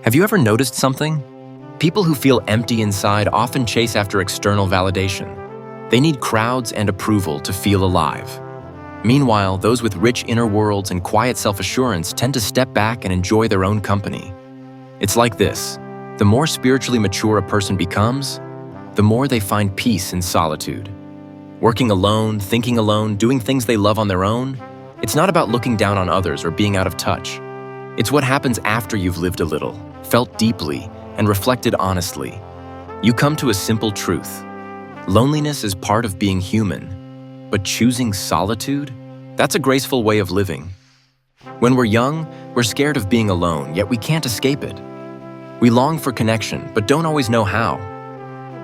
Have you ever noticed something? People who feel empty inside often chase after external validation. They need crowds and approval to feel alive. Meanwhile, those with rich inner worlds and quiet self-assurance tend to step back and enjoy their own company. It's like this: the more spiritually mature a person becomes, the more they find peace in solitude. Working alone, thinking alone, doing things they love on their own, it's not about looking down on others or being out of touch. It's what happens after you've lived a little, felt deeply, and reflected honestly. You come to a simple truth. Loneliness is part of being human, but choosing solitude? That's a graceful way of living. When we're young, we're scared of being alone, yet we can't escape it. We long for connection, but don't always know how.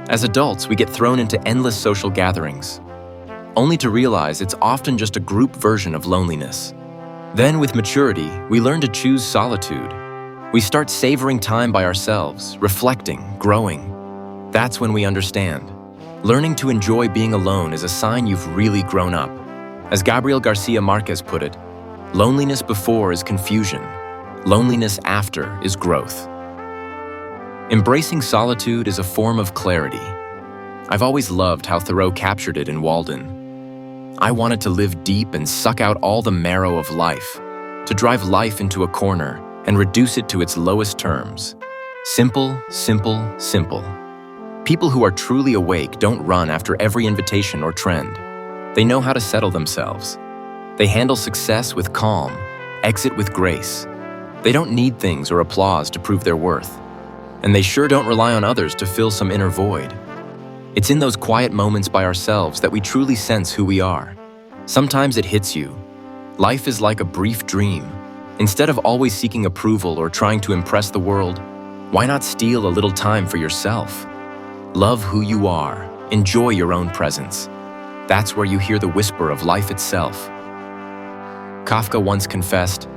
As adults, we get thrown into endless social gatherings, only to realize it's often just a group version of loneliness. Then, with maturity, we learn to choose solitude. We start savoring time by ourselves, reflecting, growing. That's when we understand. Learning to enjoy being alone is a sign you've really grown up. As Gabriel Garcia Márquez put it, loneliness before is confusion. Loneliness after is growth. Embracing solitude is a form of clarity. I've always loved how Thoreau captured it in Walden. I wanted to live deep and suck out all the marrow of life, to drive life into a corner and reduce it to its lowest terms. Simple, simple, simple. People who are truly awake don't run after every invitation or trend. They know how to settle themselves. They handle success with calm, exit with grace. They don't need things or applause to prove their worth. And they sure don't rely on others to fill some inner void. It's in those quiet moments by ourselves that we truly sense who we are. Sometimes it hits you. Life is like a brief dream. Instead of always seeking approval or trying to impress the world, why not steal a little time for yourself? Love who you are. Enjoy your own presence. That's where you hear the whisper of life itself. Kafka once confessed,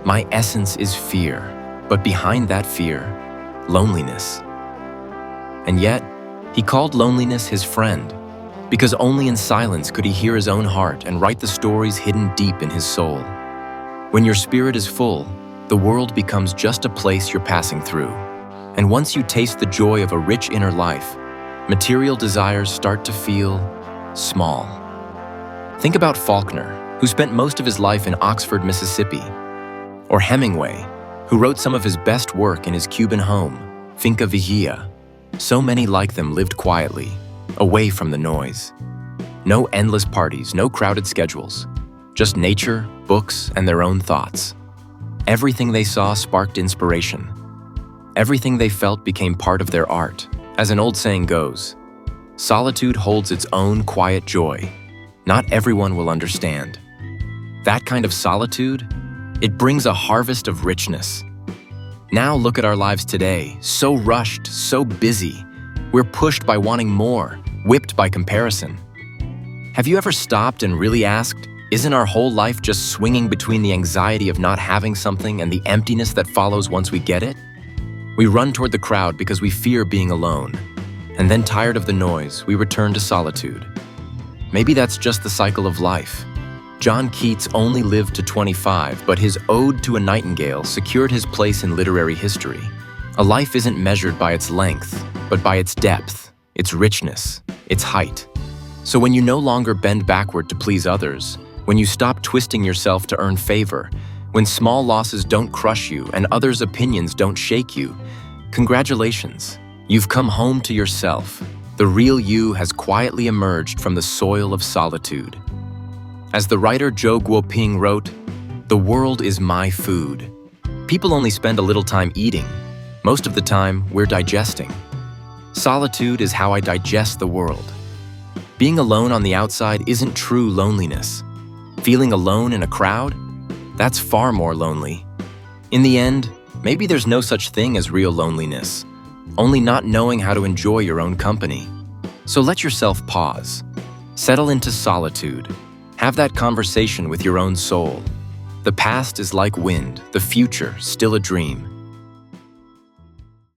"My essence is fear, but behind that fear, loneliness." And yet, he called loneliness his friend, because only in silence could he hear his own heart and write the stories hidden deep in his soul. When your spirit is full, the world becomes just a place you're passing through. And once you taste the joy of a rich inner life, material desires start to feel small. Think about Faulkner, who spent most of his life in Oxford, Mississippi, or Hemingway, who wrote some of his best work in his Cuban home, Finca Vigía. So many like them lived quietly, away from the noise. No endless parties, no crowded schedules, just nature, books, and their own thoughts. Everything they saw sparked inspiration. Everything they felt became part of their art. As an old saying goes, solitude holds its own quiet joy. Not everyone will understand. That kind of solitude, it brings a harvest of richness. Now look at our lives today, so rushed, so busy. We're pushed by wanting more, whipped by comparison. Have you ever stopped and really asked, isn't our whole life just swinging between the anxiety of not having something and the emptiness that follows once we get it? We run toward the crowd because we fear being alone. And then, tired of the noise, we return to solitude. Maybe that's just the cycle of life. John Keats only lived to 25, but his Ode to a Nightingale secured his place in literary history. A life isn't measured by its length, but by its depth, its richness, its height. So when you no longer bend backward to please others, when you stop twisting yourself to earn favor, when small losses don't crush you and others' opinions don't shake you, congratulations, you've come home to yourself. The real you has quietly emerged from the soil of solitude. As the writer Zhou Guoping wrote, "The world is my food." People only spend a little time eating. Most of the time, we're digesting. Solitude is how I digest the world. Being alone on the outside isn't true loneliness. Feeling alone in a crowd? That's far more lonely. In the end, maybe there's no such thing as real loneliness, only not knowing how to enjoy your own company. So let yourself pause. Settle into solitude. Have that conversation with your own soul. The past is like wind, the future still a dream.